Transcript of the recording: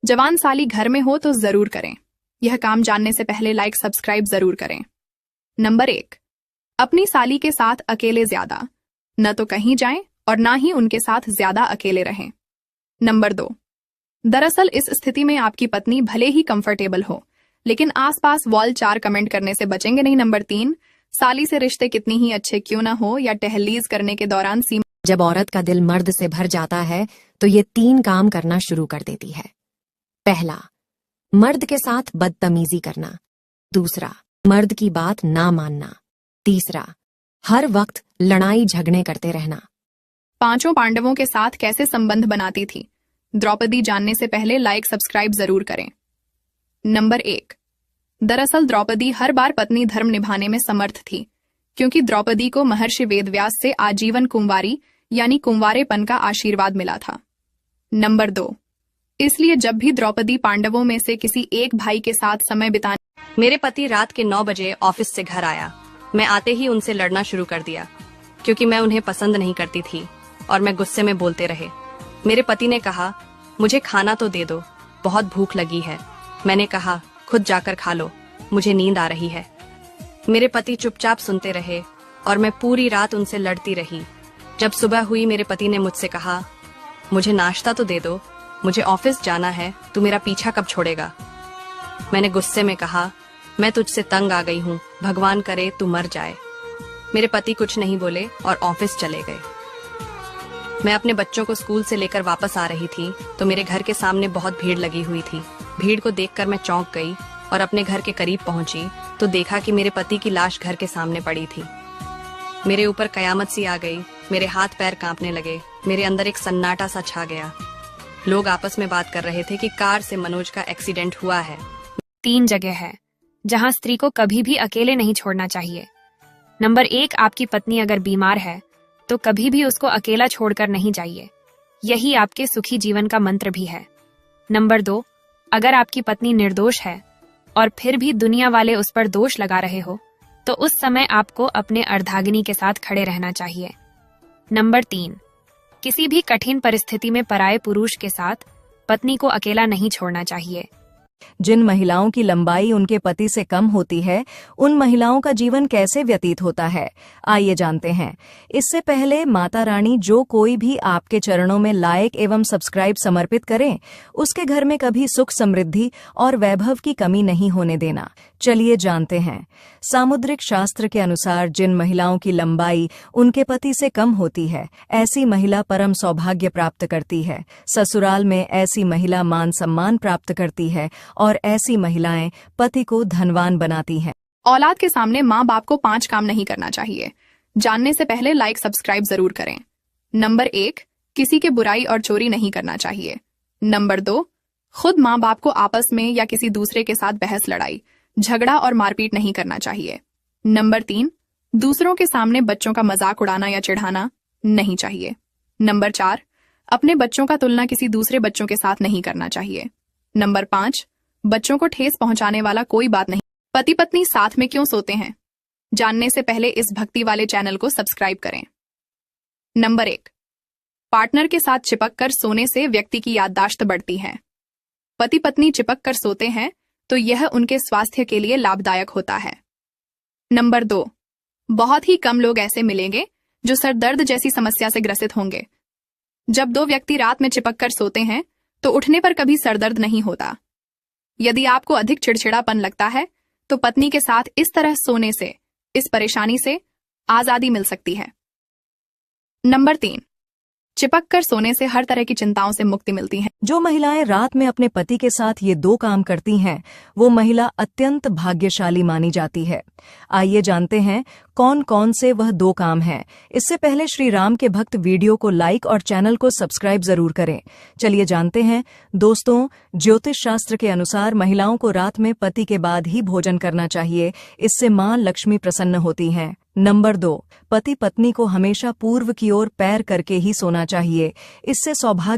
जवान साली घर में हो तो जरूर करें। यह काम जानने से पहले लाइक सब्सक्राइब जरूर करें। नंबर 1, अपनी साली के साथ अकेले ज्यादा, न तो कहीं जाएं और ना ही उनके साथ ज्यादा अकेले रहें। नंबर 2, दरअसल इस स्थिति में आपकी पत्नी भले ही कंफर्टेबल हो, लेकिन आसपास वॉल 4 कमेंट करने से बचेंगे नहीं। नंबर 3, साली से रिश्ते कितनी ही अच्छे क्यों ना हो या टहलीज करने के दौरान सीमा। जब औरत का दिल मर्द से भर जाता है तो ये 3 काम करना शुरू कर देती है। पहला, मर्द के साथ बदतमीजी करना। दूसरा, मर्द की बात ना मानना। तीसरा, हर वक्त लड़ाई झगड़े करते रहना। 5 पांडवों के साथ कैसे संबंध बनाती थी द्रौपदी, जानने से पहले लाइक सब्सक्राइब जरूर करें। नंबर 1, दरअसल द्रौपदी हर बार पत्नी धर्म निभाने में समर्थ थी, क्योंकि द्रौपदी को महर्षि वेदव्यास से आजीवन कुंवारी यानी कुंवारेपन का आशीर्वाद मिला था। नंबर 2, इसलिए जब भी द्रौपदी पांडवों में से किसी एक भाई के साथ समय बिताने। मेरे पति रात के 9 बजे ऑफिस से घर आया। मैं आते ही उनसे लड़ना शुरू कर दिया, क्योंकि मैं उन्हें पसंद नहीं करती थी और मैं गुस्से में बोलते रहे। मेरे पति ने कहा, मुझे खाना तो दे दो, बहुत भूख लगी है। मैंने कहा, खुद जाकर खा लो, मुझे नींद आ रही है। मेरे पति चुपचाप सुनते रहे और मैं पूरी रात उनसे लड़ती रही। जब सुबह हुई मेरे पति ने मुझसे कहा, मुझे नाश्ता तो दे दो, मुझे ऑफिस जाना है, तू मेरा पीछा कब छोड़ेगा। मैंने गुस्से में कहा, मैं तुझसे तंग आ गई हूँ, भगवान करे तू मर जाए। मेरे पति कुछ नहीं बोले और ऑफिस चले गए। मैं अपने बच्चों को स्कूल से लेकर वापस आ रही थी तो मेरे घर के सामने बहुत भीड़ लगी हुई थी। भीड़ को देखकर मैं चौंक गई और अपने घर के करीब पहुंची तो देखा कि मेरे पति की लाश घर के सामने पड़ी थी। मेरे ऊपर कयामत सी आ गई, मेरे हाथ पैर कांपने लगे, मेरे अंदर एक सन्नाटा सा छा गया। लोग आपस में बात कर रहे थे कि कार से मनोज का एक्सीडेंट हुआ है। 3 जगह है जहां स्त्री को कभी भी अकेले नहीं छोड़ना चाहिए। नंबर 1, आपकी पत्नी अगर बीमार है तो कभी भी उसको अकेला छोड़कर नहीं जाइए, यही आपके सुखी जीवन का मंत्र भी है। नंबर 2, अगर आपकी पत्नी निर्दोष है और फिर भी दुनिया वाले उस पर दोष लगा रहे हो तो उस समय आपको अपने अर्धांगिनी के साथ खड़े रहना चाहिए। नंबर 3, किसी भी कठिन परिस्थिति में पराये पुरुष के साथ पत्नी को अकेला नहीं छोड़ना चाहिए। जिन महिलाओं की लंबाई उनके पति से कम होती है, उन महिलाओं का जीवन कैसे व्यतीत होता है, आइए जानते हैं। इससे पहले माता रानी जो कोई भी आपके चरणों में लाइक एवं सब्सक्राइब समर्पित करें, उसके घर में कभी सुख समृद्धि और वैभव की कमी नहीं होने देना। चलिए जानते हैं। सामुद्रिक शास्त्र के अनुसार जिन महिलाओं की लंबाई उनके पति से कम होती है, ऐसी महिला परम सौभाग्य प्राप्त करती है। ससुराल में ऐसी महिला मान सम्मान प्राप्त करती है और ऐसी महिलाएं पति को धनवान बनाती हैं। औलाद के सामने माँ बाप को 5 काम नहीं करना चाहिए, जानने से पहले लाइक सब्सक्राइब जरूर करें। नंबर 1, किसी के बुराई और चोरी नहीं करना चाहिए। नंबर 2, खुद माँ बाप को आपस में या किसी दूसरे के साथ बहस लड़ाई झगड़ा और मारपीट नहीं करना चाहिए। नंबर 3, दूसरों के सामने बच्चों का मजाक उड़ाना या चिढ़ाना नहीं चाहिए। नंबर 4, अपने बच्चों का तुलना किसी दूसरे बच्चों के साथ नहीं करना चाहिए। नंबर 5, बच्चों को ठेस पहुंचाने वाला कोई बात नहीं। पति पत्नी साथ में क्यों सोते हैं, जानने से पहले इस भक्ति वाले चैनल को सब्सक्राइब करें। नंबर 1, पार्टनर के साथ चिपक कर सोने से व्यक्ति की याददाश्त बढ़ती है। पति पत्नी चिपक कर सोते हैं तो यह उनके स्वास्थ्य के लिए लाभदायक होता है। नंबर 2, बहुत ही कम लोग ऐसे मिलेंगे जो सरदर्द जैसी समस्या से ग्रसित होंगे। जब 2 व्यक्ति रात में चिपक कर सोते हैं तो उठने पर कभी सरदर्द नहीं होता। यदि आपको अधिक चिड़चिड़ापन लगता है तो पत्नी के साथ इस तरह सोने से इस परेशानी से आजादी मिल सकती है। नंबर 3, चिपक कर सोने से हर तरह की चिंताओं से मुक्ति मिलती है। जो महिलाएं रात में अपने पति के साथ ये 2 काम करती हैं, वो महिला अत्यंत भाग्यशाली मानी जाती है। आइए जानते हैं कौन कौन से वह 2 काम हैं। इससे पहले श्री राम के भक्त वीडियो को लाइक और चैनल को सब्सक्राइब जरूर करें। चलिए जानते हैं। दोस्तों, ज्योतिष शास्त्र के अनुसार महिलाओं को रात में पति के बाद ही भोजन करना चाहिए, इससे मां लक्ष्मी प्रसन्न होती हैं। नंबर 2, पति पत्नी को हमेशा पूर्व की ओर पैर करके ही सोना चाहिए, इससे सौभाग्य